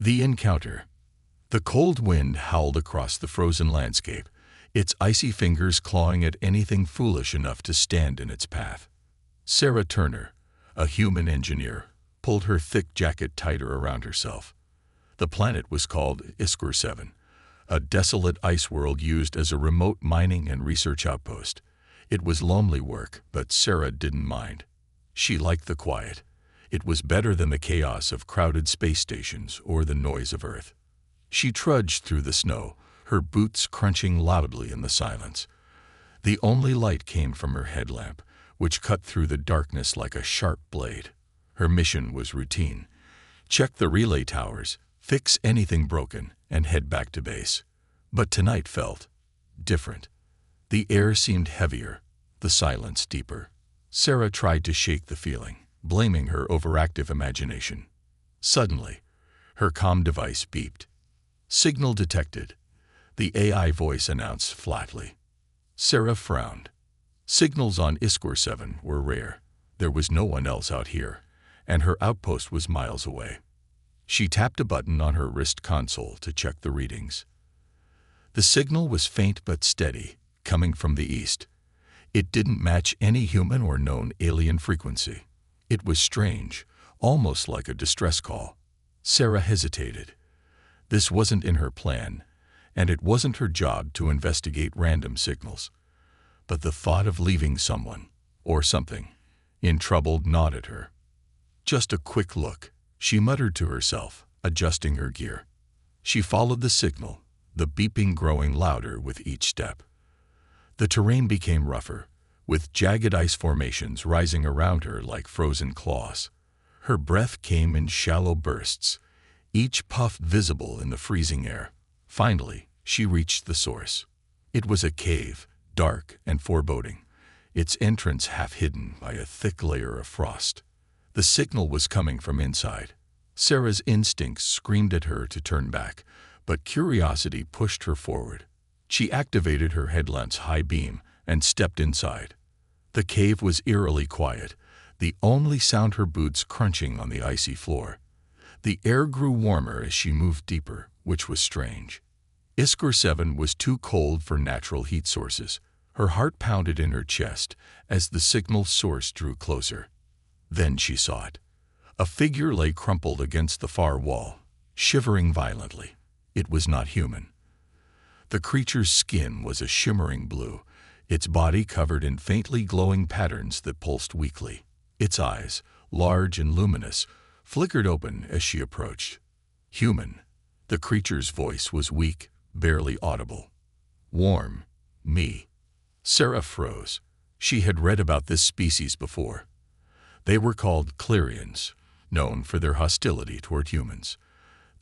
The encounter. The cold wind howled across the frozen landscape, its icy fingers clawing at anything foolish enough to stand in its path. Sarah Turner, a human engineer, pulled her thick jacket tighter around herself. The planet was called Iskor 7, a desolate ice world used as a remote mining and research outpost. It was lonely work, but Sarah didn't mind. She liked the quiet. It was better than the chaos of crowded space stations or the noise of Earth. She trudged through the snow, her boots crunching loudly in the silence. The only light came from her headlamp, which cut through the darkness like a sharp blade. Her mission was routine. Check the relay towers, fix anything broken, and head back to base. But tonight felt different. The air seemed heavier, the silence deeper. Sarah tried to shake the feeling, blaming her overactive imagination. Suddenly, her comm device beeped. Signal detected, the AI voice announced flatly. Sarah frowned. Signals on Iskor 7 were rare. There was no one else out here, and her outpost was miles away. She tapped a button on her wrist console to check the readings. The signal was faint but steady, coming from the east. It didn't match any human or known alien frequency. It was strange, almost like a distress call. Sarah hesitated. This wasn't in her plan, and it wasn't her job to investigate random signals. But the thought of leaving someone, or something, in trouble gnawed at her. Just a quick look, she muttered to herself, adjusting her gear. She followed the signal, the beeping growing louder with each step. The terrain became rougher, with jagged ice formations rising around her like frozen claws. Her breath came in shallow bursts, each puff visible in the freezing air. Finally, she reached the source. It was a cave, dark and foreboding, its entrance half hidden by a thick layer of frost. The signal was coming from inside. Sarah's instincts screamed at her to turn back, but curiosity pushed her forward. She activated her headlamp's high beam and stepped inside. The cave was eerily quiet, the only sound her boots crunching on the icy floor. The air grew warmer as she moved deeper, which was strange. Iskor 7 was too cold for natural heat sources. Her heart pounded in her chest as the signal source drew closer. Then she saw it. A figure lay crumpled against the far wall, shivering violently. It was not human. The creature's skin was a shimmering blue, its body covered in faintly glowing patterns that pulsed weakly. Its eyes, large and luminous, flickered open as she approached. Human. The creature's voice was weak, barely audible. Warm. Me. Sarah froze. She had read about this species before. They were called Clarions, known for their hostility toward humans.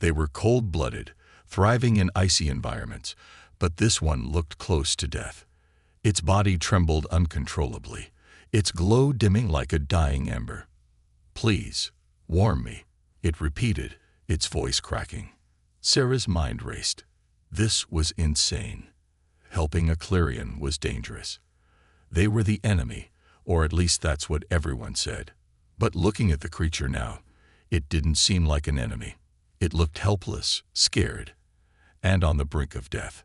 They were cold-blooded, thriving in icy environments, but this one looked close to death. Its body trembled uncontrollably, its glow dimming like a dying ember. "Please, warm me," it repeated, its voice cracking. Sarah's mind raced. This was insane. Helping a Clarion was dangerous. They were the enemy, or at least that's what everyone said. But looking at the creature now, it didn't seem like an enemy. It looked helpless, scared, and on the brink of death.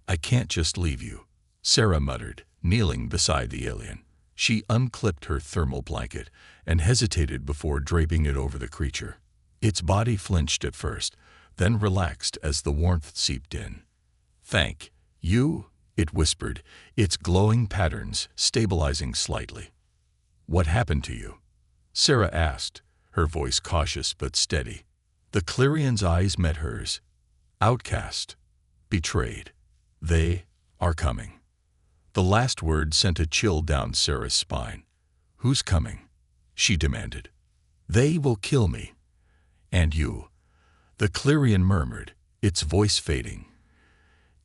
"I can't just leave you," Sarah muttered, kneeling beside the alien. She unclipped her thermal blanket and hesitated before draping it over the creature. Its body flinched at first, then relaxed as the warmth seeped in. "Thank you," it whispered, its glowing patterns stabilizing slightly. "What happened to you?" Sarah asked, her voice cautious but steady. The Clarion's eyes met hers. "Outcast. Betrayed. They are coming." The last word sent a chill down Sarah's spine. "Who's coming?" she demanded. "They will kill me. And you." The Clarion murmured, its voice fading.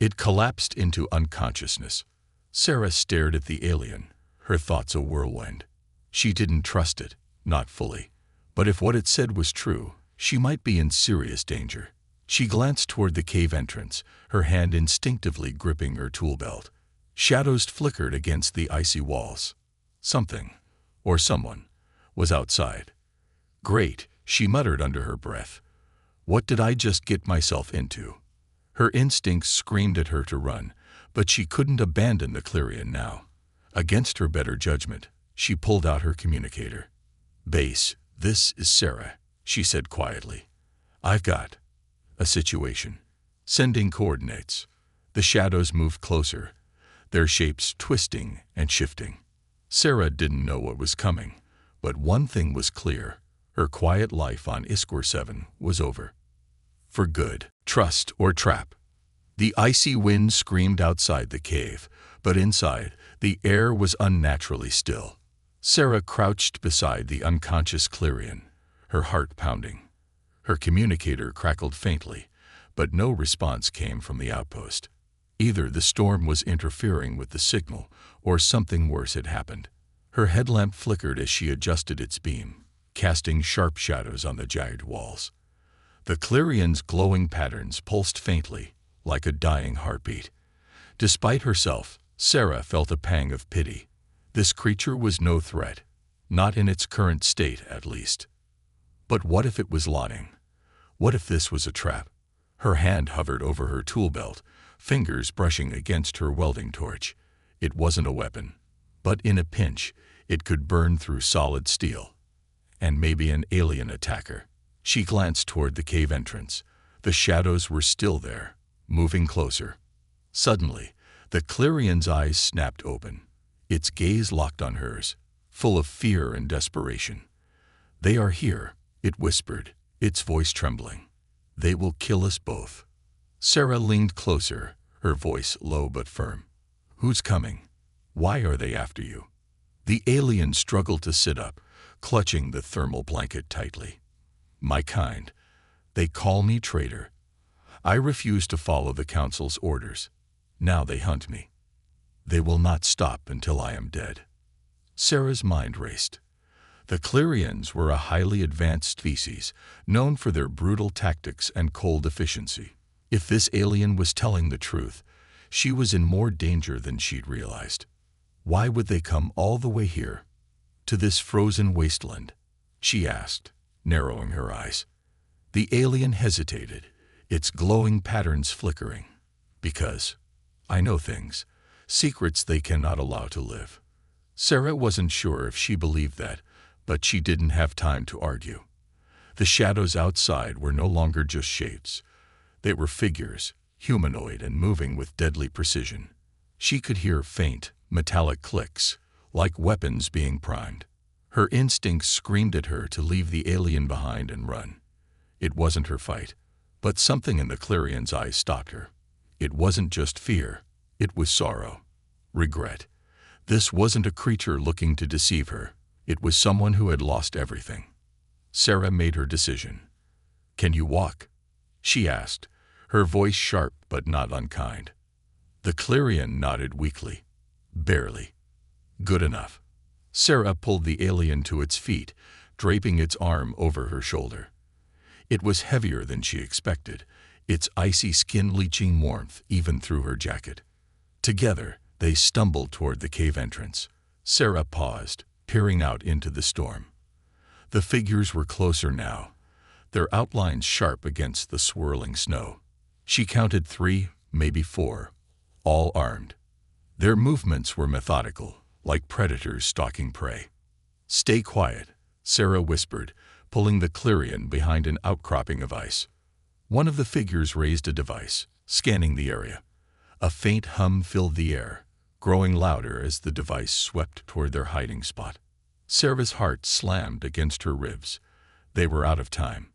It collapsed into unconsciousness. Sarah stared at the alien, her thoughts a whirlwind. She didn't trust it, not fully. But if what it said was true, she might be in serious danger. She glanced toward the cave entrance, her hand instinctively gripping her tool belt. Shadows flickered against the icy walls. Something, or someone, was outside. "Great," she muttered under her breath. What did I just get myself into? Her instincts screamed at her to run, but she couldn't abandon the Clarion now. Against her better judgment, she pulled out her communicator. "Base, this is Sarah," she said quietly. "I've got a situation. Sending coordinates." The shadows moved closer, their shapes twisting and shifting. Sarah didn't know what was coming, but one thing was clear. Her quiet life on Iskor 7 was over. For good, trust or trap. The icy wind screamed outside the cave, but inside, the air was unnaturally still. Sarah crouched beside the unconscious Clarion, her heart pounding. Her communicator crackled faintly, but no response came from the outpost. Either the storm was interfering with the signal, or something worse had happened. Her headlamp flickered as she adjusted its beam, casting sharp shadows on the jagged walls. The Clarion's glowing patterns pulsed faintly, like a dying heartbeat. Despite herself, Sarah felt a pang of pity. This creature was no threat, not in its current state at least. But what if it was lying? What if this was a trap? Her hand hovered over her tool belt, fingers brushing against her welding torch. It wasn't a weapon, but in a pinch, it could burn through solid steel. And maybe an alien attacker. She glanced toward the cave entrance. The shadows were still there, moving closer. Suddenly, the Clarion's eyes snapped open. Its gaze locked on hers, full of fear and desperation. "They are here," it whispered, its voice trembling. "They will kill us both." Sarah leaned closer, her voice low but firm. "Who's coming? Why are they after you?" The alien struggled to sit up, clutching the thermal blanket tightly. "My kind. They call me traitor. I refuse to follow the Council's orders. Now they hunt me. They will not stop until I am dead." Sarah's mind raced. The Clarions were a highly advanced species, known for their brutal tactics and cold efficiency. If this alien was telling the truth, she was in more danger than she'd realized. Why would they come all the way here, to this frozen wasteland? She asked, narrowing her eyes. The alien hesitated, its glowing patterns flickering. "Because I know things, secrets they cannot allow to live." Sarah wasn't sure if she believed that, but she didn't have time to argue. The shadows outside were no longer just shapes. They were figures, humanoid and moving with deadly precision. She could hear faint, metallic clicks, like weapons being primed. Her instincts screamed at her to leave the alien behind and run. It wasn't her fight, but something in the Clarion's eyes stopped her. It wasn't just fear, it was sorrow, regret. This wasn't a creature looking to deceive her. It was someone who had lost everything. Sarah made her decision. "Can you walk?" she asked, her voice sharp but not unkind. The Clarion nodded weakly. "Barely." "Good enough." Sarah pulled the alien to its feet, draping its arm over her shoulder. It was heavier than she expected, its icy skin leaching warmth even through her jacket. Together, they stumbled toward the cave entrance. Sarah paused, peering out into the storm. The figures were closer now, their outlines sharp against the swirling snow. She counted 3, maybe 4, all armed. Their movements were methodical, like predators stalking prey. "Stay quiet," Sarah whispered, pulling the Clarion behind an outcropping of ice. One of the figures raised a device, scanning the area. A faint hum filled the air, growing louder as the device swept toward their hiding spot. Sarah's heart slammed against her ribs. They were out of time.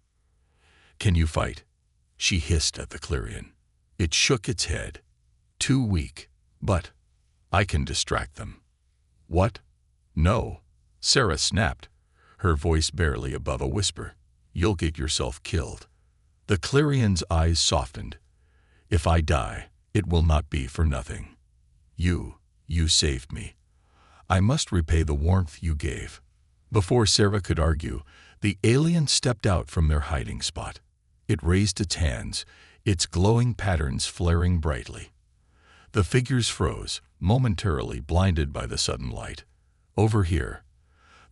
"Can you fight?" she hissed at the Clarion. It shook its head. "Too weak, but I can distract them." "What?" "No," Sarah snapped, her voice barely above a whisper. "You'll get yourself killed." The Clarion's eyes softened. "If I die, it will not be for nothing. You saved me. I must repay the warmth you gave." Before Sarah could argue, the alien stepped out from their hiding spot. It raised its hands, its glowing patterns flaring brightly. The figures froze, momentarily blinded by the sudden light. "Over here,"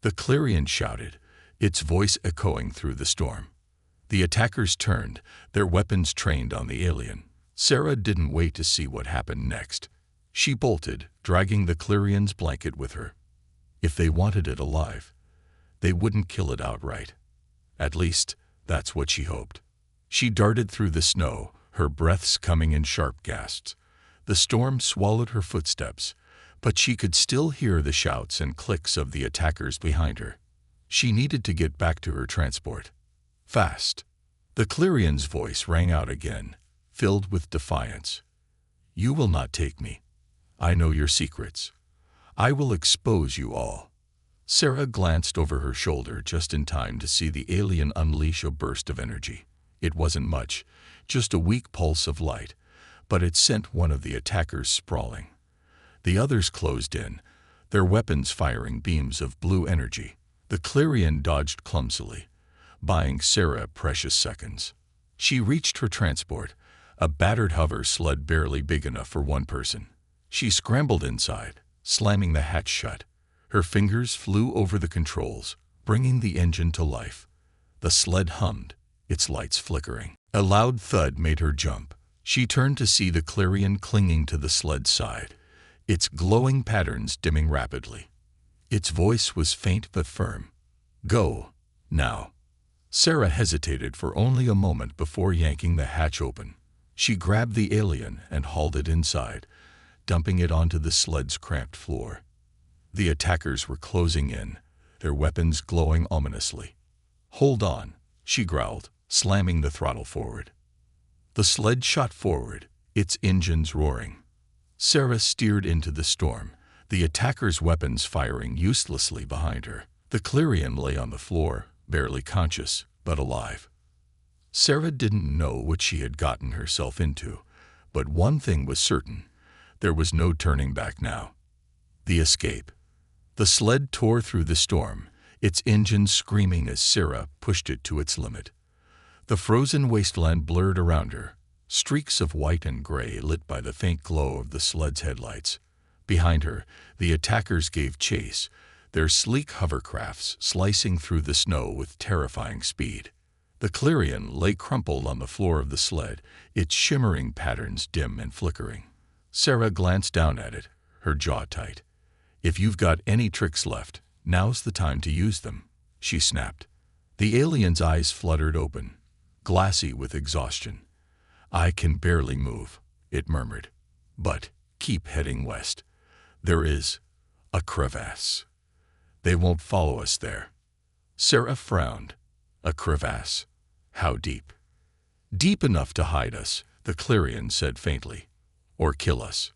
the Clarion shouted, its voice echoing through the storm. The attackers turned, their weapons trained on the alien. Sarah didn't wait to see what happened next. She bolted, dragging the Clerion's blanket with her. If they wanted it alive, they wouldn't kill it outright. At least, that's what she hoped. She darted through the snow, her breaths coming in sharp gasps. The storm swallowed her footsteps, but she could still hear the shouts and clicks of the attackers behind her. She needed to get back to her transport. Fast. The Clerion's voice rang out again, filled with defiance. You will not take me. I know your secrets. I will expose you all. Sarah glanced over her shoulder just in time to see the alien unleash a burst of energy. It wasn't much, just a weak pulse of light, but it sent one of the attackers sprawling. The others closed in, their weapons firing beams of blue energy. The Clerion dodged clumsily, buying Sarah precious seconds. She reached her transport, a battered hover sled barely big enough for one person. She scrambled inside, slamming the hatch shut. Her fingers flew over the controls, bringing the engine to life. The sled hummed, its lights flickering. A loud thud made her jump. She turned to see the Clerion clinging to the sled's side, its glowing patterns dimming rapidly. Its voice was faint but firm. Go, now. Sarah hesitated for only a moment before yanking the hatch open. She grabbed the alien and hauled it inside, dumping it onto the sled's cramped floor. The attackers were closing in, their weapons glowing ominously. Hold on, she growled, slamming the throttle forward. The sled shot forward, its engines roaring. Sarah steered into the storm, the attackers' weapons firing uselessly behind her. The Clerion lay on the floor, barely conscious, but alive. Sarah didn't know what she had gotten herself into, but one thing was certain. There was no turning back now. The escape. The sled tore through the storm, its engine screaming as Sarah pushed it to its limit. The frozen wasteland blurred around her, streaks of white and gray lit by the faint glow of the sled's headlights. Behind her, the attackers gave chase, their sleek hovercrafts slicing through the snow with terrifying speed. The Clerion lay crumpled on the floor of the sled, its shimmering patterns dim and flickering. Sarah glanced down at it, her jaw tight. If you've got any tricks left, now's the time to use them, she snapped. The alien's eyes fluttered open, glassy with exhaustion. I can barely move, it murmured. But keep heading west. There is a crevasse. They won't follow us there. Sarah frowned. A crevasse. How deep? Deep enough to hide us, the Clerion said faintly. Or kill us.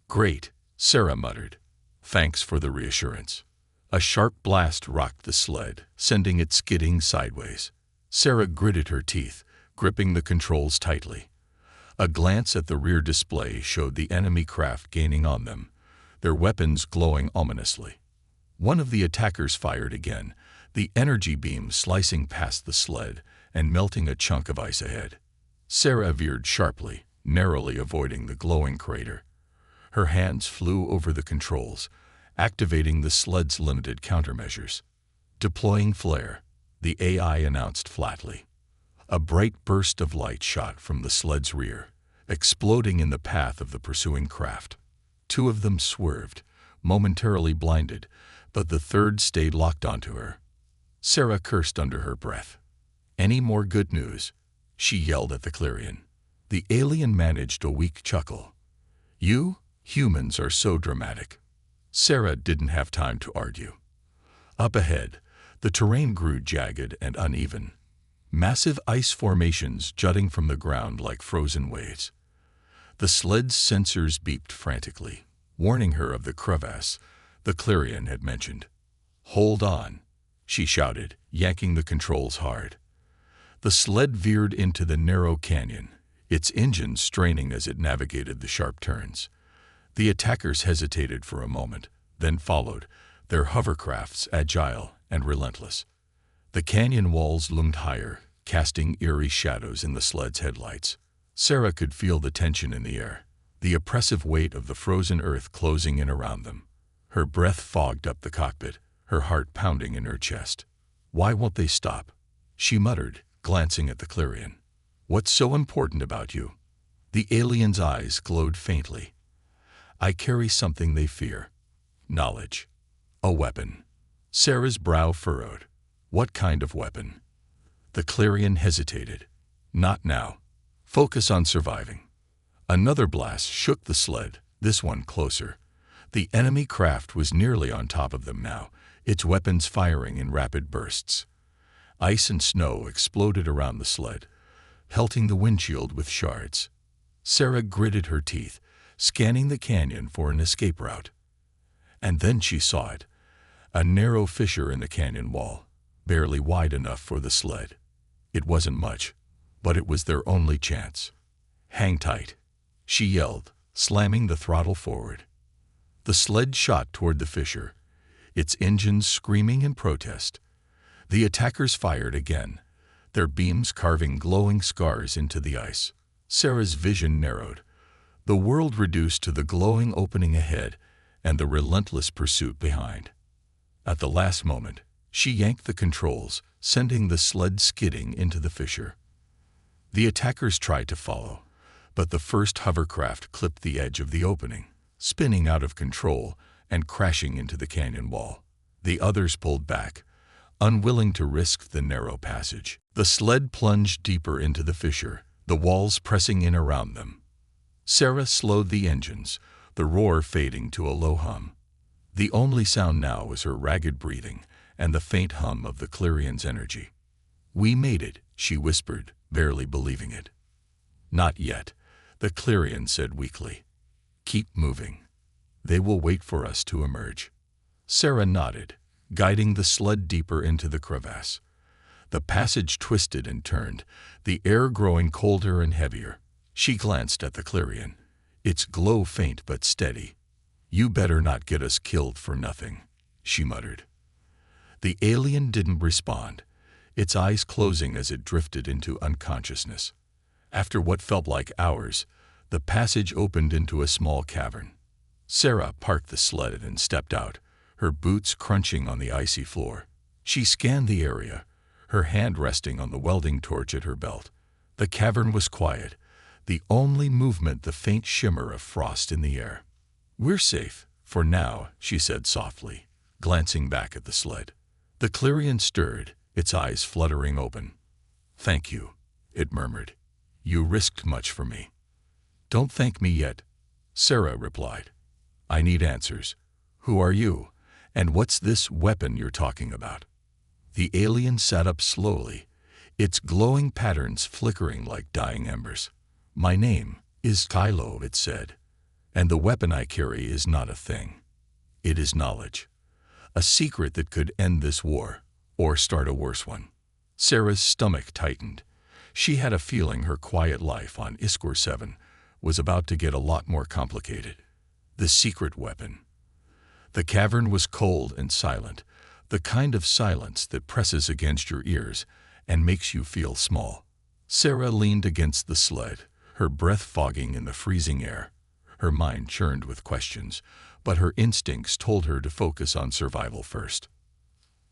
Great, Sarah muttered. Thanks for the reassurance. A sharp blast rocked the sled, sending it skidding sideways. Sarah gritted her teeth, gripping the controls tightly. A glance at the rear display showed the enemy craft gaining on them, their weapons glowing ominously. One of the attackers fired again, the energy beam slicing past the sled and melting a chunk of ice ahead. Sarah veered sharply, narrowly avoiding the glowing crater. Her hands flew over the controls, activating the sled's limited countermeasures. Deploying flare, the AI announced flatly. A bright burst of light shot from the sled's rear, exploding in the path of the pursuing craft. Two of them swerved, momentarily blinded, but the third stayed locked onto her. Sarah cursed under her breath. Any more good news? She yelled at the Clerion. The alien managed a weak chuckle. You humans are so dramatic. Sarah didn't have time to argue. Up ahead, the terrain grew jagged and uneven. Massive ice formations jutting from the ground like frozen waves. The sled's sensors beeped frantically, warning her of the crevasse the Clerion had mentioned. Hold on, she shouted, yanking the controls hard. The sled veered into the narrow canyon, its engine straining as it navigated the sharp turns. The attackers hesitated for a moment, then followed, their hovercrafts agile and relentless. The canyon walls loomed higher, casting eerie shadows in the sled's headlights. Sarah could feel the tension in the air, the oppressive weight of the frozen earth closing in around them. Her breath fogged up the cockpit, her heart pounding in her chest. Why won't they stop? She muttered, glancing at the Clarion. "What's so important about you?" The alien's eyes glowed faintly. "I carry something they fear. Knowledge. A weapon." Sarah's brow furrowed. "What kind of weapon?" The Clarion hesitated. "Not now. Focus on surviving." Another blast shook the sled, this one closer. The enemy craft was nearly on top of them now, its weapons firing in rapid bursts. Ice and snow exploded around the sled, pelting the windshield with shards. Sarah gritted her teeth, scanning the canyon for an escape route. And then she saw it, a narrow fissure in the canyon wall, barely wide enough for the sled. It wasn't much, but it was their only chance. "Hang tight," she yelled, slamming the throttle forward. The sled shot toward the fissure, its engines screaming in protest. The attackers fired again, their beams carving glowing scars into the ice. Sarah's vision narrowed, the world reduced to the glowing opening ahead and the relentless pursuit behind. At the last moment, she yanked the controls, sending the sled skidding into the fissure. The attackers tried to follow, but the first hovercraft clipped the edge of the opening, spinning out of control and crashing into the canyon wall. The others pulled back, unwilling to risk the narrow passage. The sled plunged deeper into the fissure, the walls pressing in around them. Sarah slowed the engines, the roar fading to a low hum. The only sound now was her ragged breathing and the faint hum of the Clarion's energy. "We made it," she whispered, barely believing it. "Not yet," the Clarion said weakly. "Keep moving. They will wait for us to emerge." Sarah nodded, guiding the sled deeper into the crevasse. The passage twisted and turned, the air growing colder and heavier. She glanced at the Clarion, its glow faint but steady. "You better not get us killed for nothing," she muttered. The alien didn't respond, its eyes closing as it drifted into unconsciousness. After what felt like hours, the passage opened into a small cavern. Sarah parked the sled and stepped out, her boots crunching on the icy floor. She scanned the area, her hand resting on the welding torch at her belt. The cavern was quiet, the only movement the faint shimmer of frost in the air. "We're safe, for now," she said softly, glancing back at the sled. The Clarion stirred, its eyes fluttering open. "Thank you," it murmured. "You risked much for me." "Don't thank me yet," Sarah replied. "I need answers. Who are you, and what's this weapon you're talking about?" The alien sat up slowly, its glowing patterns flickering like dying embers. "My name is Kylo," it said, "and the weapon I carry is not a thing. It is knowledge. A secret that could end this war, or start a worse one." Sarah's stomach tightened. She had a feeling her quiet life on Iskor 7 was about to get a lot more complicated. The secret weapon. The cavern was cold and silent, the kind of silence that presses against your ears and makes you feel small. Sarah leaned against the sled, her breath fogging in the freezing air. Her mind churned with questions, but her instincts told her to focus on survival first.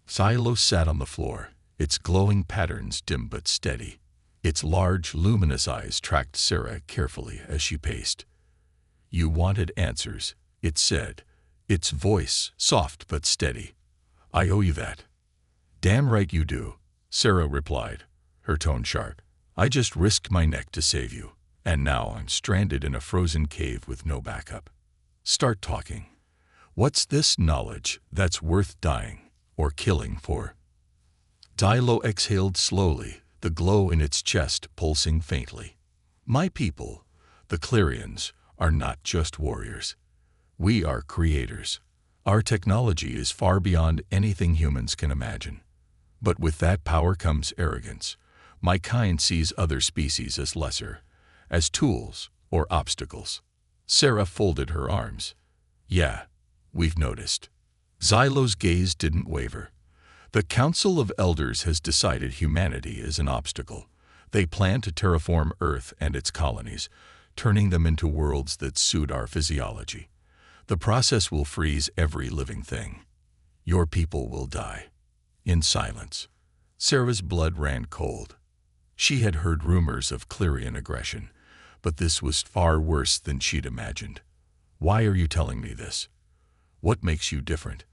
Silo sat on the floor, its glowing patterns dim but steady. Its large, luminous eyes tracked Sarah carefully as she paced. "You wanted answers," it said, its voice soft but steady. "I owe you that." "Damn right you do," Sarah replied, her tone sharp. "I just risked my neck to save you, and now I'm stranded in a frozen cave with no backup. Start talking. What's this knowledge that's worth dying or killing for?" Dilo exhaled slowly, the glow in its chest pulsing faintly. "My people, the Clarions, are not just warriors. We are creators. Our technology is far beyond anything humans can imagine. But with that power comes arrogance. My kind sees other species as lesser, as tools or obstacles." Sarah folded her arms. "Yeah, we've noticed." Xylo's gaze didn't waver. "The Council of Elders has decided humanity is an obstacle. They plan to terraform Earth and its colonies, turning them into worlds that suit our physiology. The process will freeze every living thing. Your people will die." In silence, Sarah's blood ran cold. She had heard rumors of Clerian aggression, but this was far worse than she'd imagined. Why are you telling me this? What makes you different?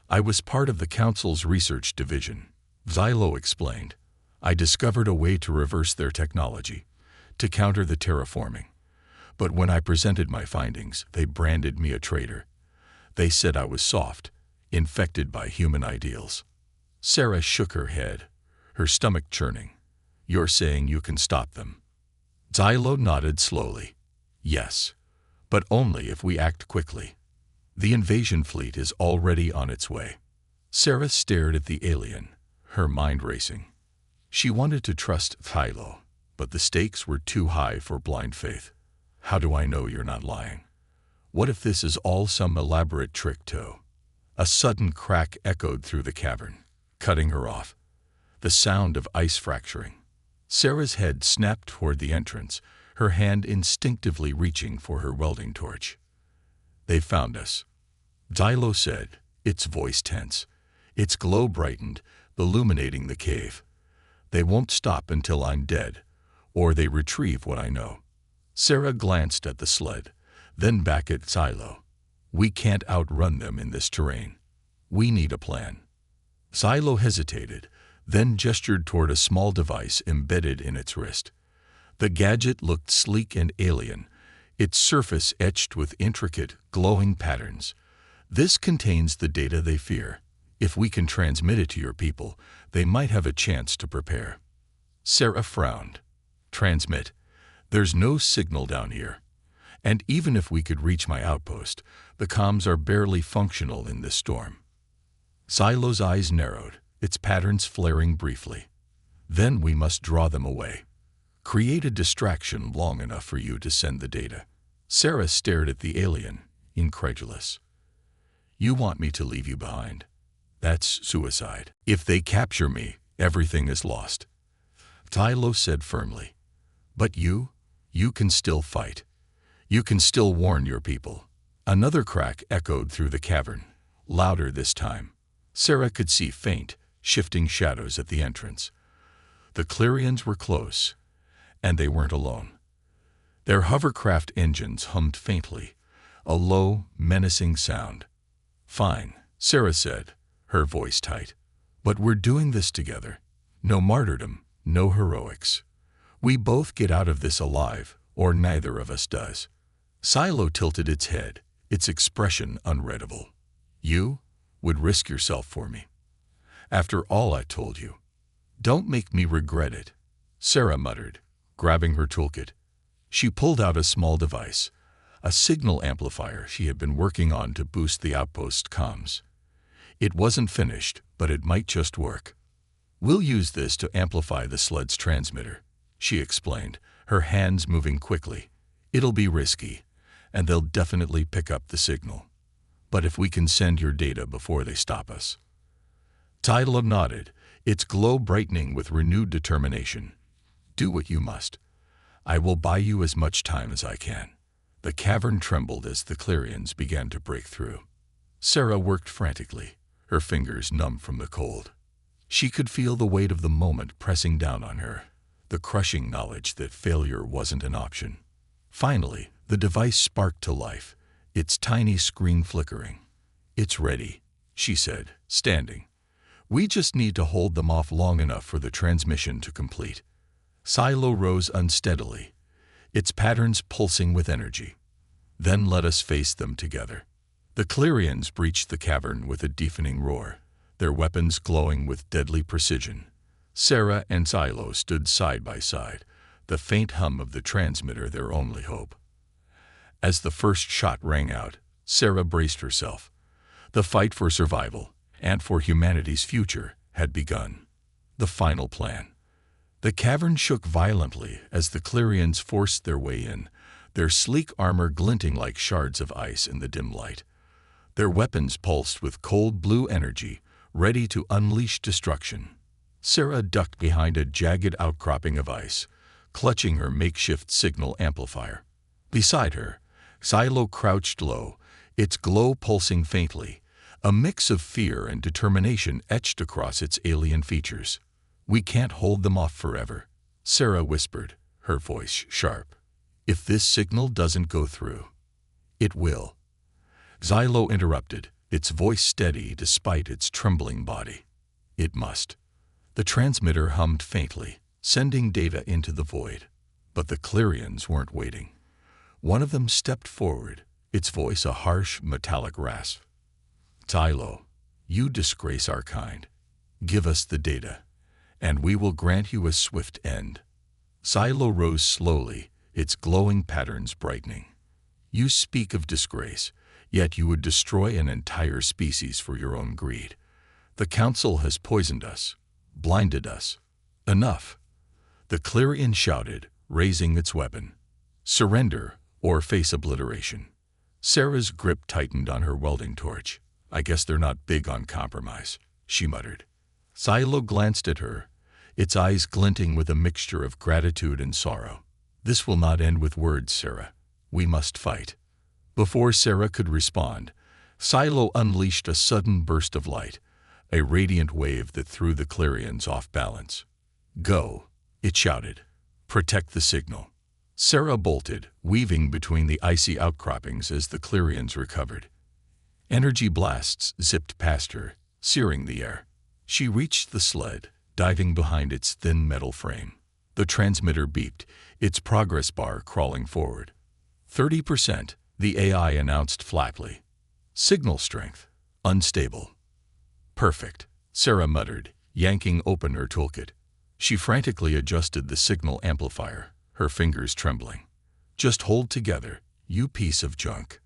I was part of the Council's research division, Xylo explained. I discovered a way to reverse their technology, to counter the terraforming. But when I presented my findings, they branded me a traitor. They said I was soft, infected by human ideals. Sarah shook her head, her stomach churning. You're saying you can stop them? Xylo nodded slowly. Yes, but only if we act quickly. The invasion fleet is already on its way. Sarah stared at the alien, her mind racing. She wanted to trust Xylo, but the stakes were too high for blind faith. How do I know you're not lying? What if this is all some elaborate trick, too? A sudden crack echoed through the cavern, cutting her off. The sound of ice fracturing. Sarah's head snapped toward the entrance, her hand instinctively reaching for her welding torch. They found us, Xylo said, its voice tense. Its glow brightened, illuminating the cave. They won't stop until I'm dead, or they retrieve what I know. Sarah glanced at the sled, then back at Xylo. We can't outrun them in this terrain. We need a plan. Xylo hesitated, then gestured toward a small device embedded in its wrist. The gadget looked sleek and alien, its surface etched with intricate, glowing patterns. This contains the data they fear. If we can transmit it to your people, they might have a chance to prepare. Sarah frowned. Transmit? There's no signal down here. And even if we could reach my outpost, the comms are barely functional in this storm. Xylo's eyes narrowed, its patterns flaring briefly. Then we must draw them away. Create a distraction long enough for you to send the data. Sarah stared at the alien, incredulous. You want me to leave you behind? That's suicide. If they capture me, everything is lost. Xylo said firmly. But you can still fight. You can still warn your people. Another crack echoed through the cavern, louder this time. Sarah could see faint, shifting shadows at the entrance. The Clerians were close, and they weren't alone. Their hovercraft engines hummed faintly, a low, menacing sound. Fine, Sarah said, her voice tight. But we're doing this together. No martyrdom, no heroics. We both get out of this alive, or neither of us does. Xylo tilted its head, its expression unreadable. You would risk yourself for me. After all I told you. Don't make me regret it, Sarah muttered, grabbing her toolkit. She pulled out a small device, a signal amplifier she had been working on to boost the outpost comms. It wasn't finished, but it might just work. We'll use this to amplify the sled's transmitter, she explained, her hands moving quickly. It'll be risky, and they'll definitely pick up the signal. But if we can send your data before they stop us. Xylo nodded, its glow brightening with renewed determination. Do what you must. I will buy you as much time as I can. The cavern trembled as the Clerians began to break through. Sarah worked frantically, her fingers numb from the cold. She could feel the weight of the moment pressing down on her, the crushing knowledge that failure wasn't an option. Finally, the device sparked to life, its tiny screen flickering. It's ready, she said, standing. We just need to hold them off long enough for the transmission to complete. Xylo rose unsteadily, its patterns pulsing with energy. Then let us face them together. The Clerians breached the cavern with a deafening roar, their weapons glowing with deadly precision. Sarah and Xylo stood side by side, the faint hum of the transmitter their only hope. As the first shot rang out, Sarah braced herself. The fight for survival, and for humanity's future, had begun. The final plan. The cavern shook violently as the Clerians forced their way in, their sleek armor glinting like shards of ice in the dim light. Their weapons pulsed with cold blue energy, ready to unleash destruction. Sarah ducked behind a jagged outcropping of ice, clutching her makeshift signal amplifier. Beside her, Xylo crouched low, its glow pulsing faintly, a mix of fear and determination etched across its alien features. We can't hold them off forever, Sarah whispered, her voice sharp. If this signal doesn't go through, it will. Xylo interrupted, its voice steady despite its trembling body. It must. The transmitter hummed faintly, sending data into the void. But the Clerians weren't waiting. One of them stepped forward, its voice a harsh, metallic rasp. Xylo, you disgrace our kind. Give us the data, and we will grant you a swift end. Xylo rose slowly, its glowing patterns brightening. You speak of disgrace, yet you would destroy an entire species for your own greed. The Council has poisoned us, blinded us. Enough. The Clerian shouted, raising its weapon. Surrender, or face obliteration. Sarah's grip tightened on her welding torch. I guess they're not big on compromise, she muttered. Xylo glanced at her, its eyes glinting with a mixture of gratitude and sorrow. This will not end with words, Sarah. We must fight. Before Sarah could respond, Xylo unleashed a sudden burst of light, a radiant wave that threw the Clerians off balance. Go, it shouted. Protect the signal. Sarah bolted, weaving between the icy outcroppings as the Clerians recovered. Energy blasts zipped past her, searing the air. She reached the sled, diving behind its thin metal frame. The transmitter beeped, its progress bar crawling forward. 30%, the AI announced flatly. Signal strength, unstable. Perfect, Sarah muttered, yanking open her toolkit. She frantically adjusted the signal amplifier, her fingers trembling. Just hold together, you piece of junk.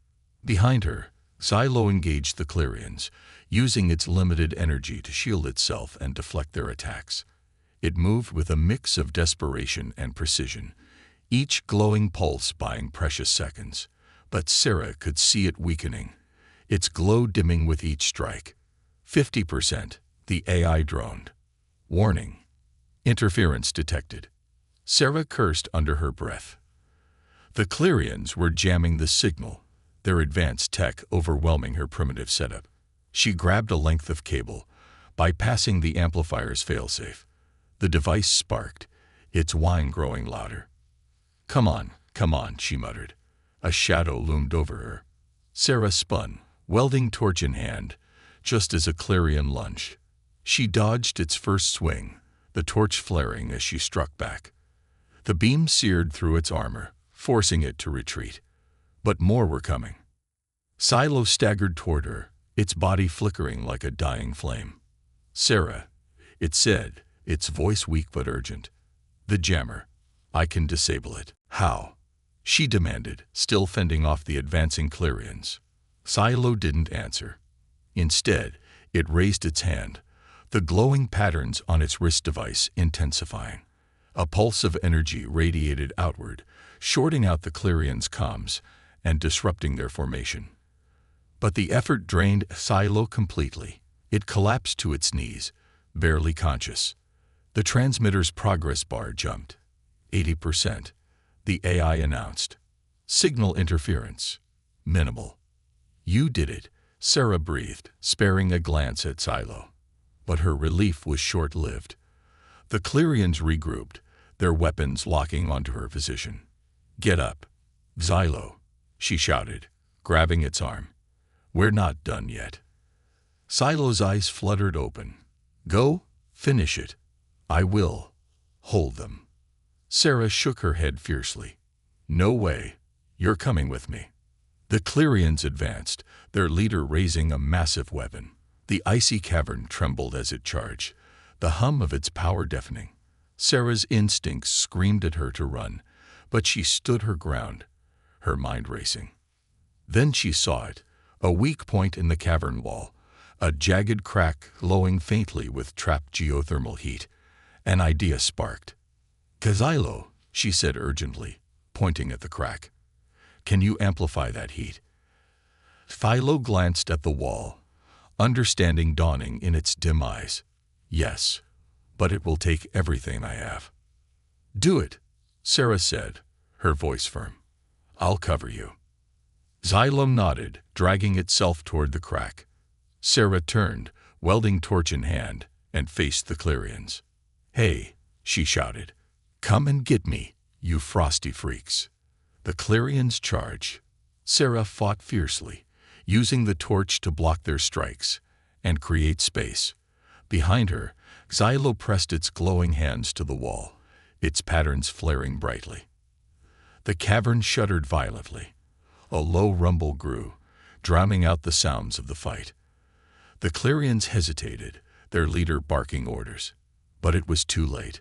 Behind her, Xylo engaged the Clerians, using its limited energy to shield itself and deflect their attacks. It moved with a mix of desperation and precision, each glowing pulse buying precious seconds. But Sarah could see it weakening, its glow dimming with each strike. 50%, the AI droned. Warning. Interference detected. Sarah cursed under her breath. The Clerians were jamming the signal, their advanced tech overwhelming her primitive setup. She grabbed a length of cable, bypassing the amplifier's failsafe. The device sparked, its whine growing louder. Come on, she muttered. A shadow loomed over her. Sarah spun, welding torch in hand, just as a Clerian lunged. She dodged its first swing, the torch flaring as she struck back. The beam seared through its armor, forcing it to retreat. But more were coming. Xylo staggered toward her, its body flickering like a dying flame. Sarah, it said, its voice weak but urgent. The jammer. I can disable it. How? She demanded, still fending off the advancing Clerians. Xylo didn't answer. Instead, it raised its hand, the glowing patterns on its wrist device intensifying. A pulse of energy radiated outward, shorting out the Clerians' comms and disrupting their formation. But the effort drained Xylo completely. It collapsed to its knees, barely conscious. The transmitter's progress bar jumped. 80%, the AI announced. Signal interference. Minimal. You did it, Sarah breathed, sparing a glance at Xylo. But her relief was short-lived. The Clerians regrouped, their weapons locking onto her position. Get up. Xylo, she shouted, grabbing its arm. We're not done yet. Xylo's eyes fluttered open. Go, finish it. I will. Hold them. Sarah shook her head fiercely. No way. You're coming with me. The Clerians advanced, their leader raising a massive weapon. The icy cavern trembled as it charged, the hum of its power deafening. Sarah's instincts screamed at her to run, but she stood her ground, her mind racing. Then she saw it, a weak point in the cavern wall, a jagged crack glowing faintly with trapped geothermal heat. An idea sparked. Xylo, she said urgently, pointing at the crack. Can you amplify that heat? Xylo glanced at the wall, understanding dawning in its dim eyes. Yes, but it will take everything I have. Do it, Sarah said, her voice firm. I'll cover you. Xylo nodded, dragging itself toward the crack. Sarah turned, welding torch in hand, and faced the Clerians. Hey, she shouted. Come and get me, you frosty freaks. The Clarions charge. Sarah fought fiercely, using the torch to block their strikes and create space. Behind her, Xylo pressed its glowing hands to the wall, its patterns flaring brightly. The cavern shuddered violently. A low rumble grew, drowning out the sounds of the fight. The Clarions hesitated, their leader barking orders. But it was too late.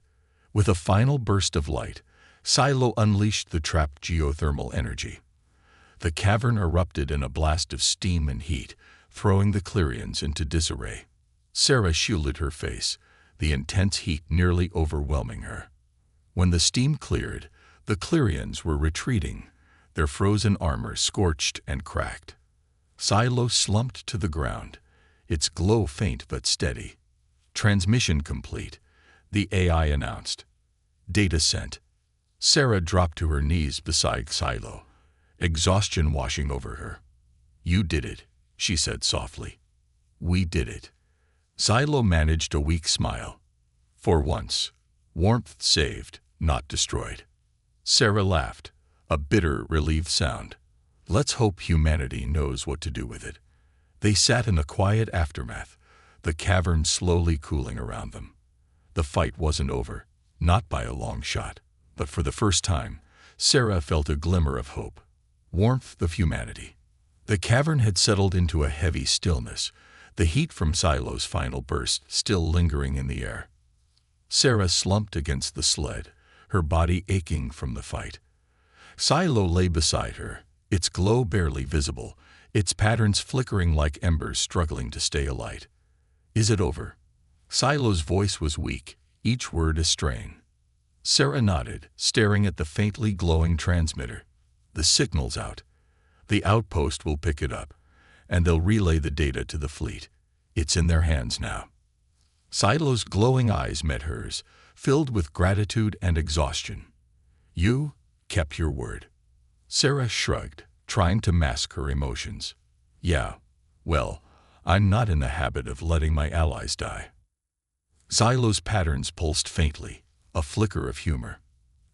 With a final burst of light, Xylo unleashed the trapped geothermal energy. The cavern erupted in a blast of steam and heat, throwing the Clarions into disarray. Sarah shielded her face, the intense heat nearly overwhelming her. When the steam cleared, the Clarions were retreating, their frozen armor scorched and cracked. Xylo slumped to the ground, its glow faint but steady. Transmission complete, the AI announced. Data sent. Sarah dropped to her knees beside Xylo, exhaustion washing over her. You did it, she said softly. We did it. Xylo managed a weak smile. For once, warmth saved, not destroyed. Sarah laughed, a bitter, relieved sound. Let's hope humanity knows what to do with it. They sat in a quiet aftermath, the cavern slowly cooling around them. The fight wasn't over, not by a long shot, but for the first time, Sarah felt a glimmer of hope. Warmth of humanity. The cavern had settled into a heavy stillness, the heat from Xylo's final burst still lingering in the air. Sarah slumped against the sled, her body aching from the fight. Xylo lay beside her, its glow barely visible, its patterns flickering like embers struggling to stay alight. Is it over? Xylo's voice was weak, each word a strain. Sarah nodded, staring at the faintly glowing transmitter. The signal's out. The outpost will pick it up, and they'll relay the data to the fleet. It's in their hands now. Xylo's glowing eyes met hers, filled with gratitude and exhaustion. You kept your word. Sarah shrugged, trying to mask her emotions. Yeah, well, I'm not in the habit of letting my allies die. Xylo's patterns pulsed faintly, a flicker of humor.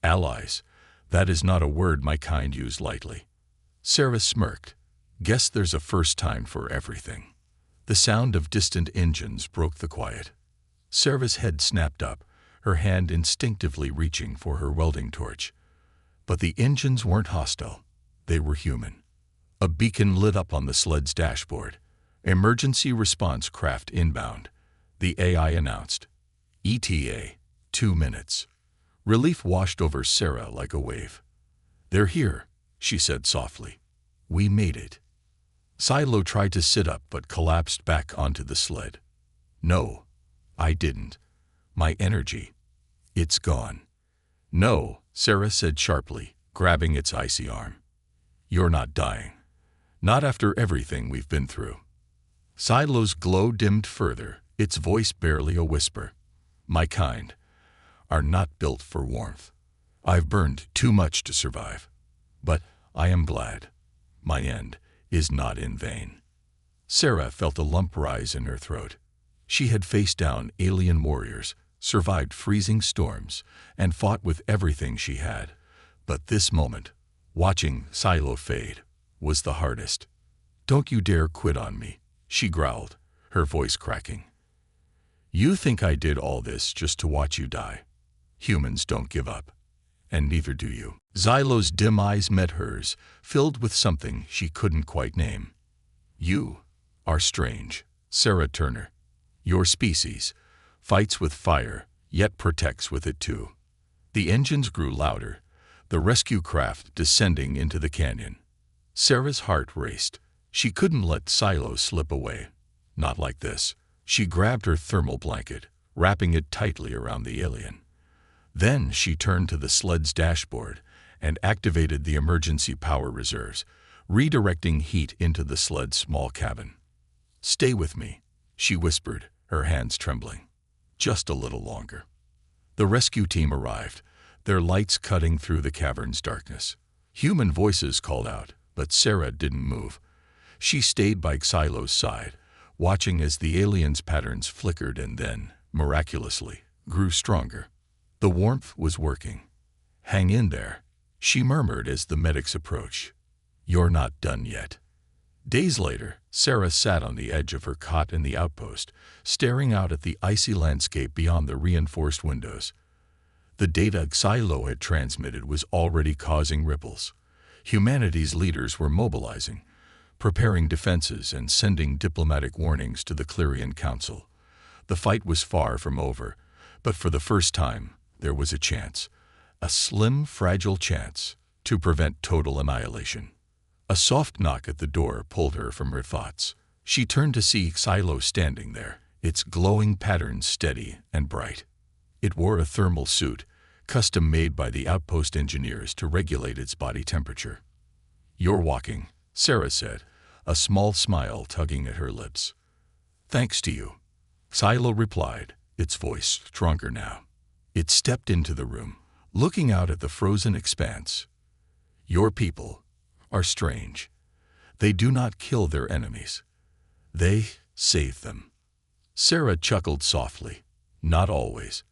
Allies, that is not a word my kind use lightly. Sarah smirked. Guess there's a first time for everything. The sound of distant engines broke the quiet. Sarah's head snapped up, her hand instinctively reaching for her welding torch. But the engines weren't hostile. They were human. A beacon lit up on the sled's dashboard. Emergency response craft inbound. The AI announced. ETA, 2 minutes. Relief washed over Sarah like a wave. They're here, she said softly. We made it. Xylo tried to sit up but collapsed back onto the sled. No, I didn't. My energy. It's gone. No, Sarah said sharply, grabbing its icy arm. You're not dying. Not after everything we've been through. Xylo's glow dimmed further, its voice barely a whisper. My kind are not built for warmth. I've burned too much to survive. But I am glad. My end is not in vain. Sarah felt a lump rise in her throat. She had faced down alien warriors, survived freezing storms, and fought with everything she had. But this moment, watching Xylo fade, was the hardest. Don't you dare quit on me, she growled, her voice cracking. You think I did all this just to watch you die? Humans don't give up. And neither do you. Xylo's dim eyes met hers, filled with something she couldn't quite name. You are strange, Sarah Turner. Your species fights with fire, yet protects with it too. The engines grew louder, the rescue craft descending into the canyon. Sarah's heart raced. She couldn't let Xylo slip away. Not like this. She grabbed her thermal blanket, wrapping it tightly around the alien. Then she turned to the sled's dashboard and activated the emergency power reserves, redirecting heat into the sled's small cabin. Stay with me, she whispered, her hands trembling. Just a little longer. The rescue team arrived, their lights cutting through the cavern's darkness. Human voices called out, but Sarah didn't move. She stayed by Xylo's side, watching as the alien's patterns flickered and then, miraculously, grew stronger. The warmth was working. "Hang in there," she murmured as the medics approached. "You're not done yet." Days later, Sarah sat on the edge of her cot in the outpost, staring out at the icy landscape beyond the reinforced windows. The data Xylo had transmitted was already causing ripples. Humanity's leaders were mobilizing, preparing defenses and sending diplomatic warnings to the Clerian Council. The fight was far from over, but for the first time, there was a chance, a slim, fragile chance, to prevent total annihilation. A soft knock at the door pulled her from her thoughts. She turned to see Xylo standing there, its glowing patterns steady and bright. It wore a thermal suit, custom-made by the outpost engineers to regulate its body temperature. "You're walking," Sarah said, a small smile tugging at her lips. "Thanks to you," Xylo replied, its voice stronger now. It stepped into the room, looking out at the frozen expanse. "Your people are strange. They do not kill their enemies. They save them." Sarah chuckled softly. "Not always.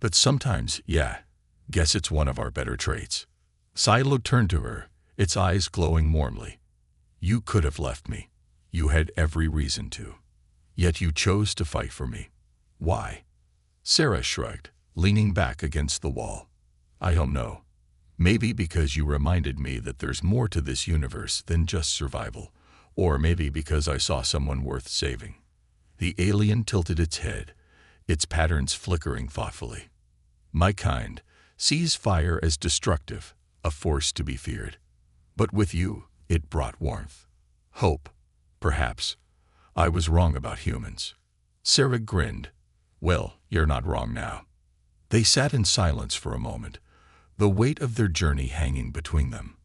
But sometimes, yeah. Guess it's one of our better traits." Xylo turned to her, its eyes glowing warmly. "You could have left me. You had every reason to. Yet you chose to fight for me. Why?" Sarah shrugged, leaning back against the wall. "I don't know. Maybe because you reminded me that there's more to this universe than just survival, or maybe because I saw someone worth saving." The alien tilted its head, its patterns flickering thoughtfully. "My kind sees fire as destructive, a force to be feared. But with you, it brought warmth. Hope, perhaps. I was wrong about humans." Sarah grinned. "Well, you're not wrong now." They sat in silence for a moment, the weight of their journey hanging between them.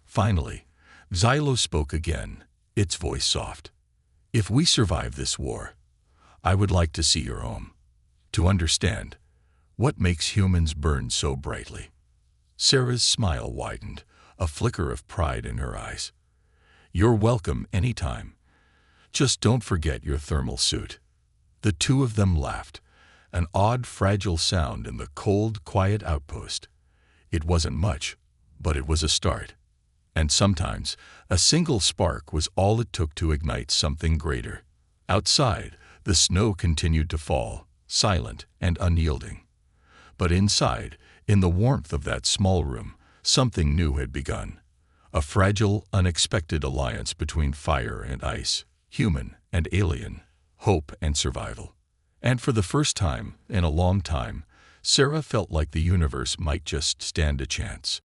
Finally, Xylo spoke again, its voice soft. "If we survive this war, I would like to see your home, to understand what makes humans burn so brightly." Sarah's smile widened, a flicker of pride in her eyes. "You're welcome anytime. Just don't forget your thermal suit." The two of them laughed, an odd, fragile sound in the cold, quiet outpost. It wasn't much, but it was a start. And sometimes, a single spark was all it took to ignite something greater. Outside, the snow continued to fall, silent and unyielding. But inside, in the warmth of that small room, something new had begun. A fragile, unexpected alliance between fire and ice, human and alien, hope and survival. And for the first time in a long time, Sarah felt like the universe might just stand a chance.